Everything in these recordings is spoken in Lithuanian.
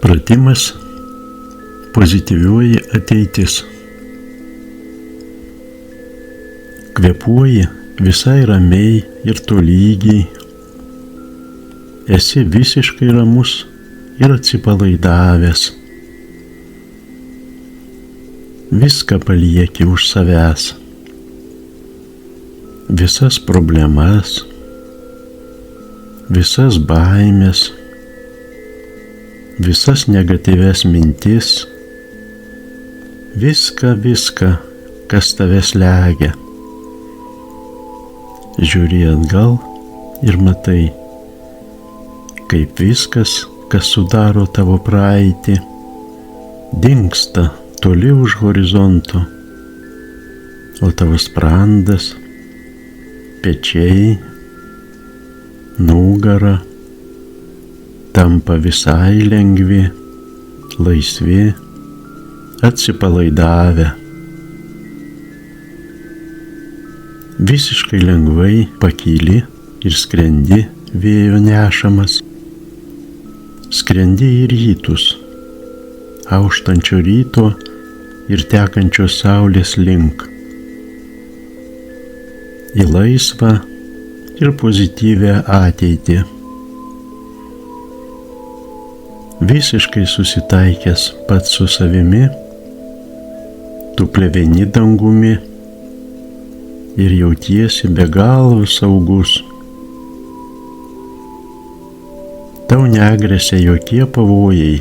Pratimas pozityvioji ateitis. Kvėpuoji visai ramiai ir tolygiai. Esi visiškai ramus ir atsipalaidavęs. Viską palieki už savęs. Visas problemas, visas baimės, visas negatyvias mintis, viską, kas tave slegia. Žiūri atgal ir matai, kaip viskas, kas sudaro tavo praeitį, dingsta toli už horizonto, o tavo sprandas, pečiai, nugara tampa visai lengvi, laisvi, atsipalaidavę. Visiškai lengvai pakyli ir skrendi vėjo nešamas. Skrendi į rytus, auštančio ryto ir tekančios saulės link. Į laisvą ir pozityvią ateitį. Visiškai susitaikęs pats su savimi, tu pleveni dangumi ir jautiesi be galo saugus. Tau negresia jokie pavojai,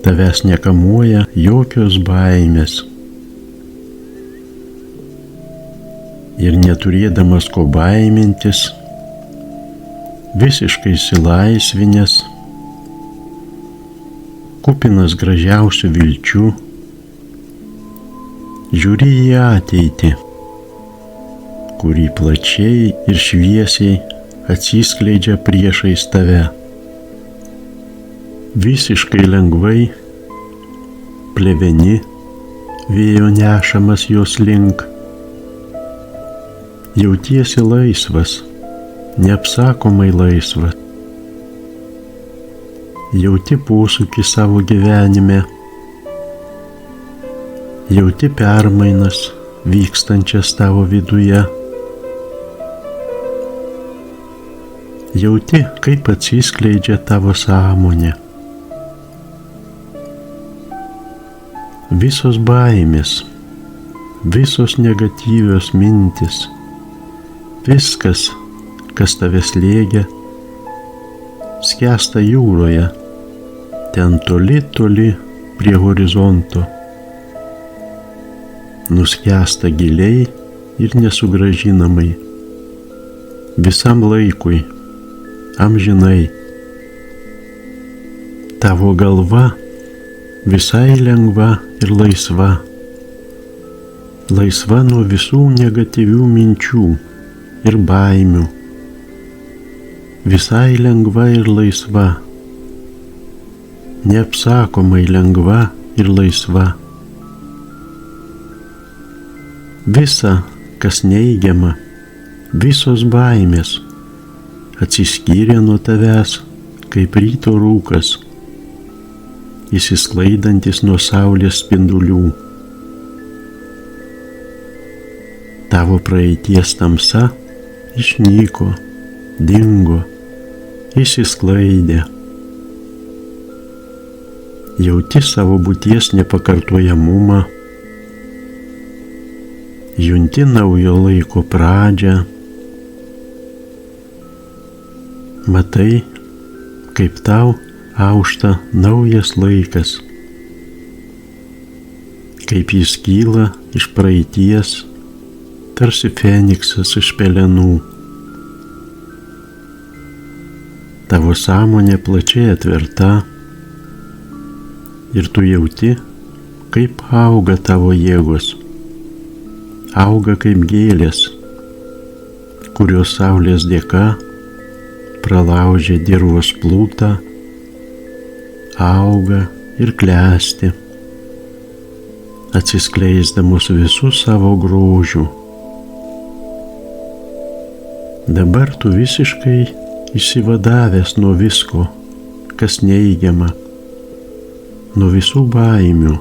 tavęs nekamuoja jokios baimės. Ir neturėdamas ko baimintis, visiškai išsilaisvinęs, kupinas gražiausių vilčių, žiūri į ateitį, kuri plačiai ir šviesiai atsiskleidžia priešais tave. Visiškai lengvai pleveni vėjo nešamas jos link. Jautiesi laisvas, neapsakomai laisvas. Jauti posūkį savo gyvenime, jauti permainas vykstančias tavo viduje. Jauti, kaip atsiskleidžia tavo sąmonė. Visos baimės, visos negatyvios mintis, viskas, kas tave slėgia, skęsta jūroje, ten toli prie horizonto. Nuskęsta giliai ir nesugrąžinamai, visam laikui, amžinai. Tavo galva visai lengva ir laisva. Laisva nuo visų negatyvių minčių ir baimių. Visai lengva ir laisva. Neapsakomai lengva ir laisva. Visa, kas neigiama, visos baimės, atsiskyrė nuo tavęs, kaip ryto rūkas, išsisklaidantis nuo saulės spindulių. Tavo praeities tamsa išnyko, dingo, išsisklaidė. Jauti savo būties nepakartojamumą, junti naujo laiko pradžią, matai, kaip tau aušta naujas laikas, kaip jis kyla iš praeities, tarsi feniksas iš pelenų. Tavo sąmonė plačiai atverta ir tu jauti, kaip auga tavo jėgos. Auga kaip gėlės, kurios saulės dėka pralaužia dirvos plūtą, auga ir klesti, atsiskleisdamos visų savo grožių. Dabar tu visiškai išsivadavęs nuo visko, kas neigiama, nuo visų baimių.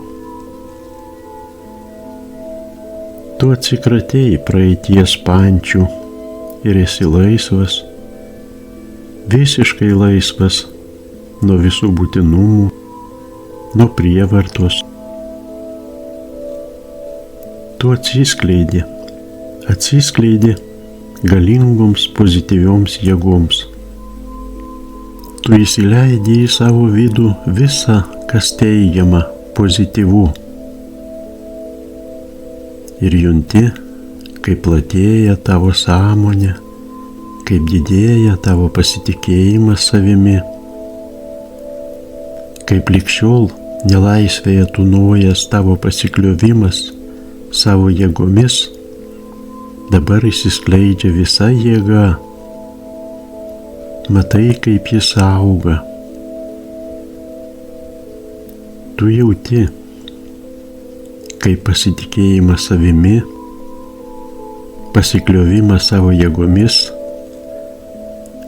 Tu atsikratėjai praeities pančių ir esi laisvas, visiškai laisvas nuo visų būtinumų, nuo prievartos. Tu atsiskleidi galingoms pozityvioms jėgoms. Tu įsileidi į savo vidų visą, kas teigiama, pozityvu. Ir junti, kaip platėja tavo sąmonė, kaip didėja tavo pasitikėjimas savimi, kaip ligšiol nelaisvėje tūnojas tavo pasikliovimas savo jėgomis, dabar išsiskleidžia visa jėga. Matai, kaip jis auga. Tu jauti, kaip pasitikėjimas savimi, pasikliovimas savo jėgomis,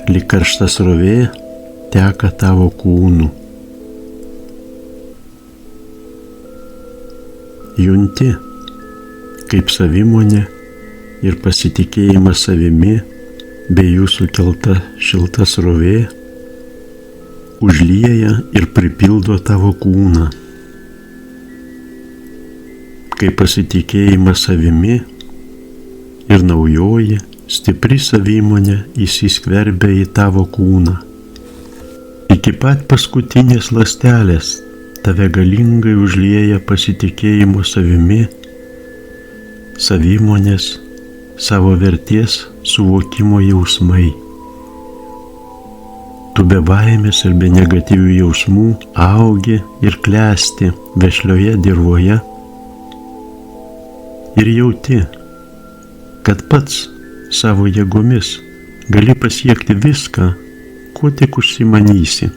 lyg karšta srovė teka tavo kūnu. Junti, kaip savimonė ir pasitikėjimas savimi bei jų sukelta šilta srovė užlieja ir pripildo tavo kūną. Kaip pasitikėjimas savimi ir naujoji, stipri savimonė įsiskverbia į tavo kūną. Iki pat paskutinės ląstelės tave galingai užlieja pasitikėjimo savimi, savimonės, savo vertės suvokimo jausmai. Tu be baimės ir be negatyvių jausmų augi ir klesti vešlioje dirvoje ir jauti, kad pats savo jėgomis gali pasiekti viską, ko tik užsimanysi.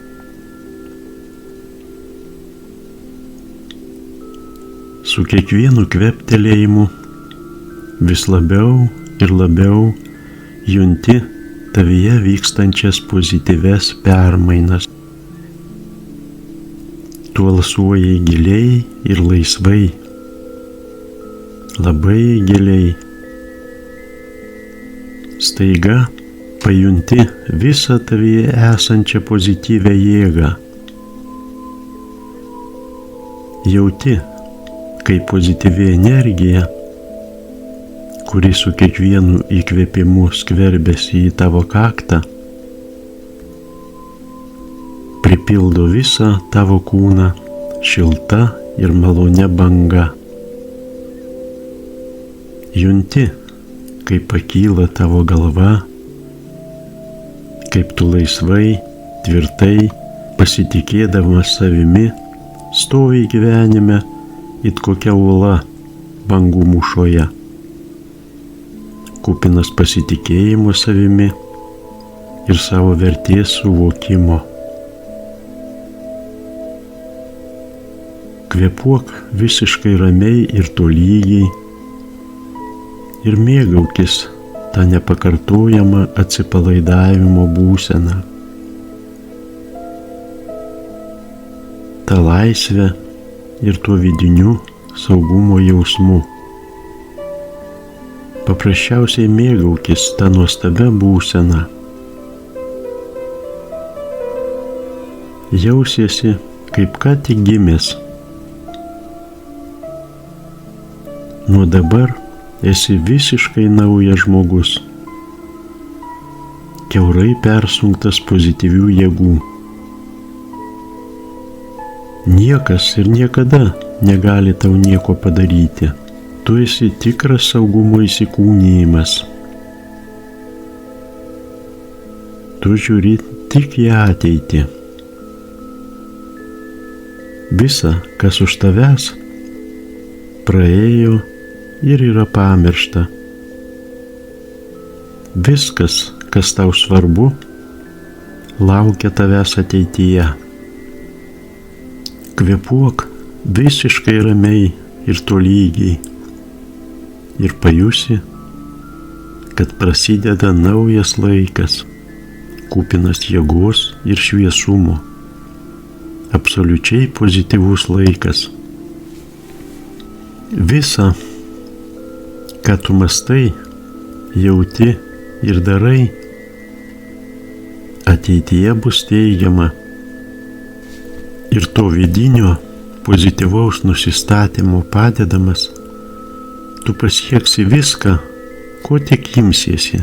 Su kiekvienu kveptelėjimu vis labiau ir labiau junti tavyje vykstančias pozityves permainas. Tu alsuoji giliai ir laisvai, labai giliai. Staiga pajunti visą tavyje esančią pozityvę jėgą. Jauti, kaip pozityvi energija, kuri su kiekvienu įkvėpimu skverbiasi į tavo kaktą, pripildo visą tavo kūną šilta ir malonia banga. Junti, kaip pakyla tavo galva, kaip tu laisvai, tvirtai, pasitikėdamas savimi, stovi gyvenime it kokia uola bangų mūšoje. Kupinas pasitikėjimo savimi ir savo vertės suvokimo. Kvėpuok visiškai ramiai ir tolygiai ir mėgaukis tą nepakartojamą atsipalaidavimo būseną. Ta laisvė ir tuo vidiniu saugumo jausmu. Paprasčiausiai mėgaukis tą nuostabią būseną. Jausiesi kaip ką tik gimęs. Nuo dabar esi visiškai naujas žmogus, kiaurai persunktas pozityvių jėgų. Niekas ir niekada negali tau nieko padaryti. Tu esi tikras saugumo įsikūnijimas. Tu žiūri tik į ateitį. Visa, kas už tavęs, praėjo ir yra pamiršta. Viskas, kas tau svarbu, laukia tavęs ateityje. Kvėpuok visiškai ramiai ir tolygiai. Ir pajusi, kad prasideda naujas laikas, kupinas jėgos ir šviesumo, absoliučiai pozityvus laikas. Visa, ką tu mąstai, jauti ir darai, ateityje bus teigiama. Ir to vidinio pozityvaus nusistatymo padedamas, tu pasieksi viską, ko tik imsiesi.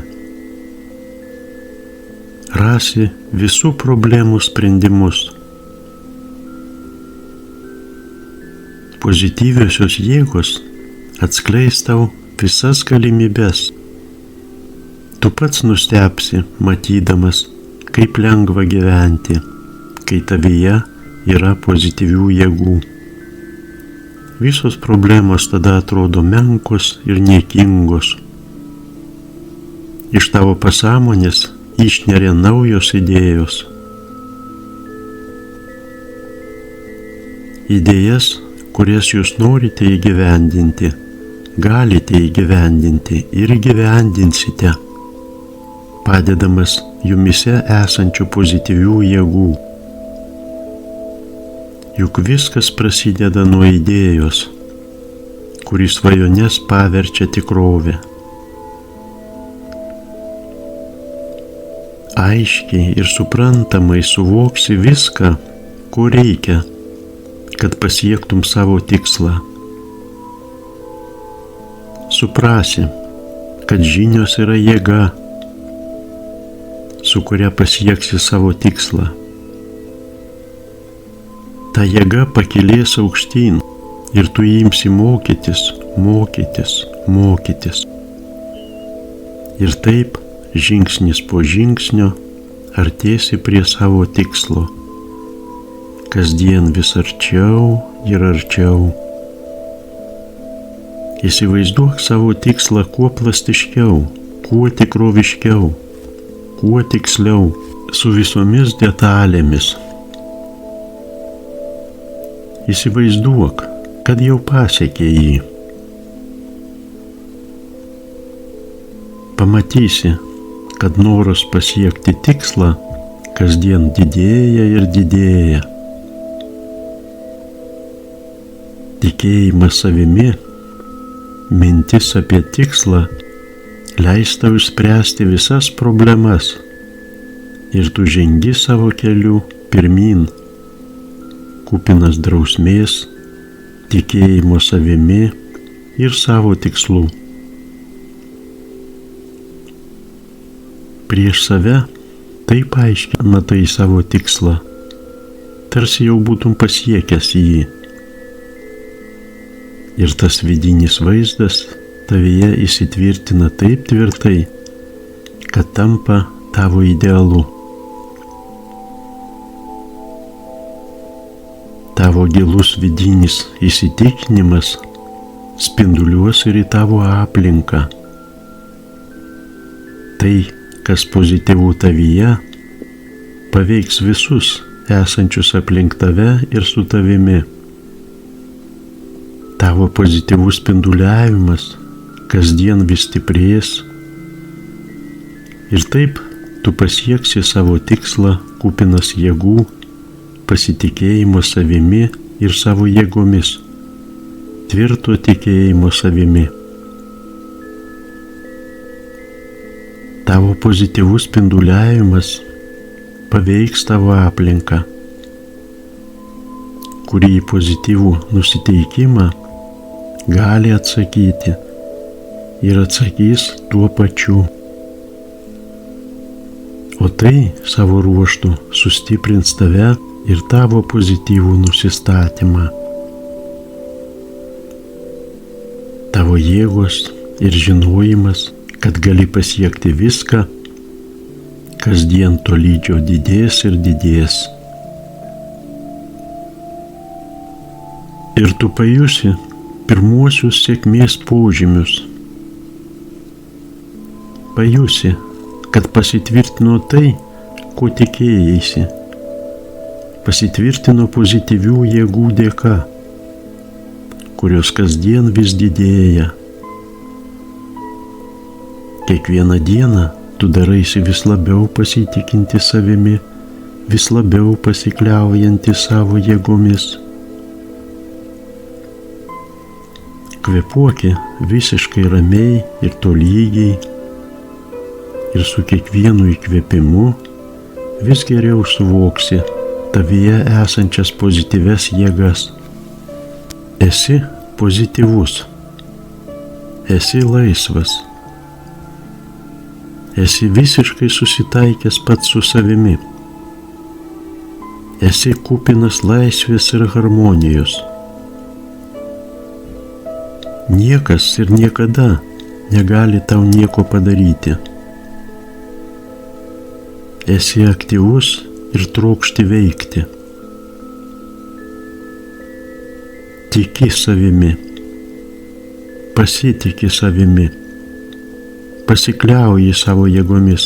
Rasi visų problemų sprendimus. Pozityviosios jėgos atskleis tau visas galimybes. Tu pats nustebsi, matydamas, kaip lengva gyventi, kai tavyje yra pozityvių jėgų. Visos problemos tada atrodo menkos ir niekingos. Iš tavo pasąmonės išneria naujos idėjos. Idėjas, kurias jūs norite įgyvendinti, galite įgyvendinti ir įgyvendinsite, padedamas jumise esančių pozityvių jėgų. Juk viskas prasideda nuo idėjos, kuri svajones paverčia tikrovę. Aiškiai ir suprantamai suvoksi viską, ko reikia, kad pasiektum savo tikslą. Suprasi, kad žinios yra jėga, su kuria pasieksi savo tikslą. Ta jėga pakilės aukštyn ir tu imsi mokytis. Ir taip, žingsnis po žingsnio, artėsi prie savo tikslo. Kasdien vis arčiau ir arčiau. Įsivaizduok savo tikslą kuo plastiškiau, kuo tikroviškiau, kuo tiksliau, su visomis detalėmis. Įsivaizduok, kad jau pasiekė jį. Pamatysi, kad noras pasiekti tikslą kasdien didėja ir didėja. Tikėjimas savimi, mintis apie tikslą leis tau išspręsti visas problemas ir tu žengi savo keliu pirmyn, kupinas drausmės, tikėjimo savimi ir savo tikslų. Prieš save taip aiškiai matai savo tikslą, tarsi jau būtum pasiekęs jį. Ir tas vidinis vaizdas tavyje įsitvirtina taip tvirtai, kad tampa tavo idealu. Tavo gilus vidinis įsitikinimas spinduliuos ir į tavo aplinką. Tai, kas pozityvų tavyje, paveiks visus esančius aplink tave ir su tavimi. Tavo pozityvus spinduliavimas kasdien vis stiprės ir taip tu pasieksi savo tikslą kupinas jėgų, pasitikėjimo savimi ir savo jėgomis, tvirto tikėjimo savimi. Tavo pozityvus spinduliavimas paveiks tavo aplinką, kuri į pozityvų nusiteikimą gali atsakyti ir atsakys tuo pačiu. O tai savo ruožtu sustiprins tave ir tavo pozityvų nusistatymą. Tavo jėgos ir žinojimas, kad gali pasiekti viską, kasdien tolydžio didės ir didės. Ir tu pajusi pirmuosius sėkmės požymius. Pajusi, kad pasitvirtino tai, ko tikėjaisi. Pasitvirtino pozityvių jėgų dėka, kurios kasdien vis didėja. Kiekvieną dieną tu daraisi vis labiau pasitikinti savimi vis labiau pasikliaujantį savo jėgomis. Kvėpuoki visiškai ramiai ir tolygiai ir su kiekvienu įkvėpimu vis geriau suvoksi tavyje esančias pozityvias jėgas. Esi pozityvus, esi laisvas, esi visiškai susitaikęs pats su savimi, esi kupinas laisvės ir harmonijos. Niekas ir niekada negali tau nieko padaryti. Esi aktyvus ir trokšti veikti. Tiki savimi, pasitiki savimi, pasikliauji savo jėgomis,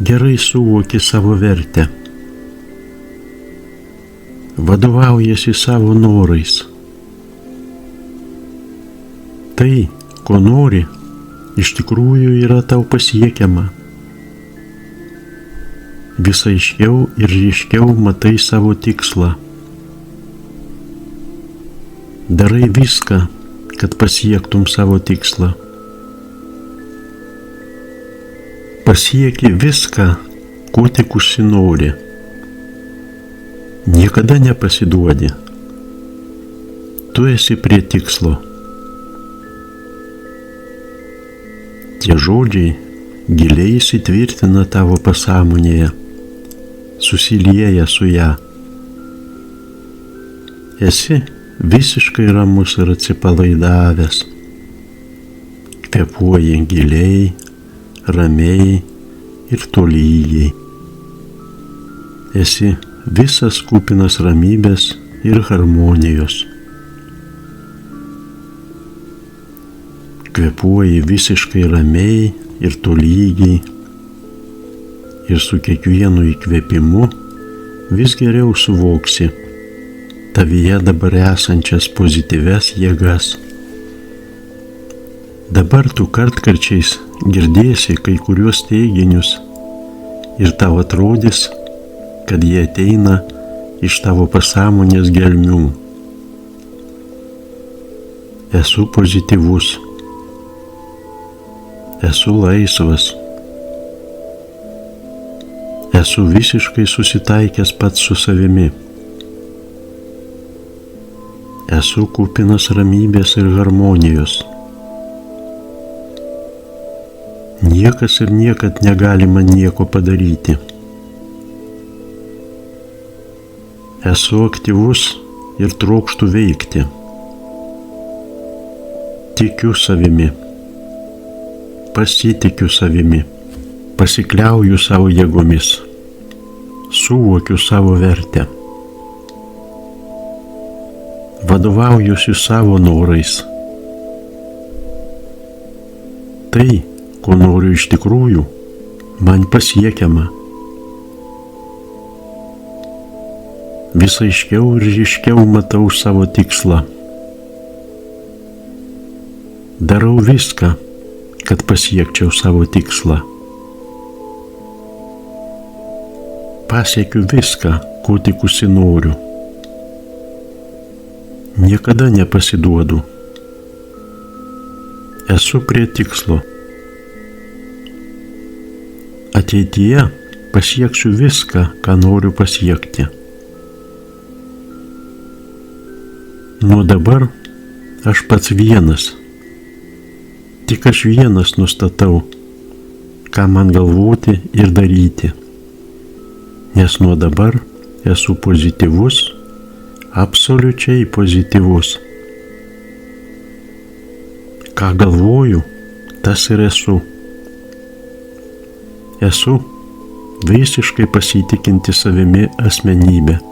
gerai suvoki savo vertę, vadovaujasi savo norais. Tai, ko nori, iš tikrųjų yra tau pasiekiama. Vis aiškiau ir ryškiau matai savo tikslą. Darai viską, kad pasiektum savo tikslą. Pasieki viską, ko tik užsinori. Niekada nepasiduodi. Tu esi prie tikslo. Tie žodžiai giliai įsitvirtina tavo pasąmonėje, susilieja su ją. Esi visiškai ramus ir atsipalaidavęs. Kvėpuoji giliai, ramiai ir tolygiai. Esi visas kupinas ramybės ir harmonijos. Kvėpuoji visiškai ramiai ir tolygiai ir su kiekvienu įkvėpimu vis geriau suvoksi tavyje dabar esančias pozityvias jėgas. Dabar tu kartkarčiais girdėsi kai kuriuos teiginius ir tau atrodys, kad jie ateina iš tavo pasąmonės gelmių. Esu pozityvus. Esu laisvas. Esu visiškai susitaikęs pats su savimi. Esu kupinas ramybės ir harmonijos. Niekas ir niekad negali man nieko padaryti. Esu aktyvus ir trokštu veikti. Tikiu savimi. Pasitikiu savimi. Pasikliauju savo jėgomis. Suvokiu savo vertę. Vadovaujuosi savo norais. Tai, ko noriu iš tikrųjų, man pasiekiama. Vis aiškiau ir ryškiau matau savo tikslą. Darau viską, kad pasiekčiau savo tikslą. Pasiekiu viską, ko tik užsinoriu. Niekada nepasiduodu. Esu prie tikslo. Ateityje pasieksiu viską, ką noriu pasiekti. Nuo dabar aš pats vienas. Tik aš vienas nustatau, ką man galvoti ir daryti. Nes nuo dabar esu pozityvus, absoliučiai pozityvus. Ką galvoju, tas ir esu. Esu visiškai pasitikinti savimi asmenybė.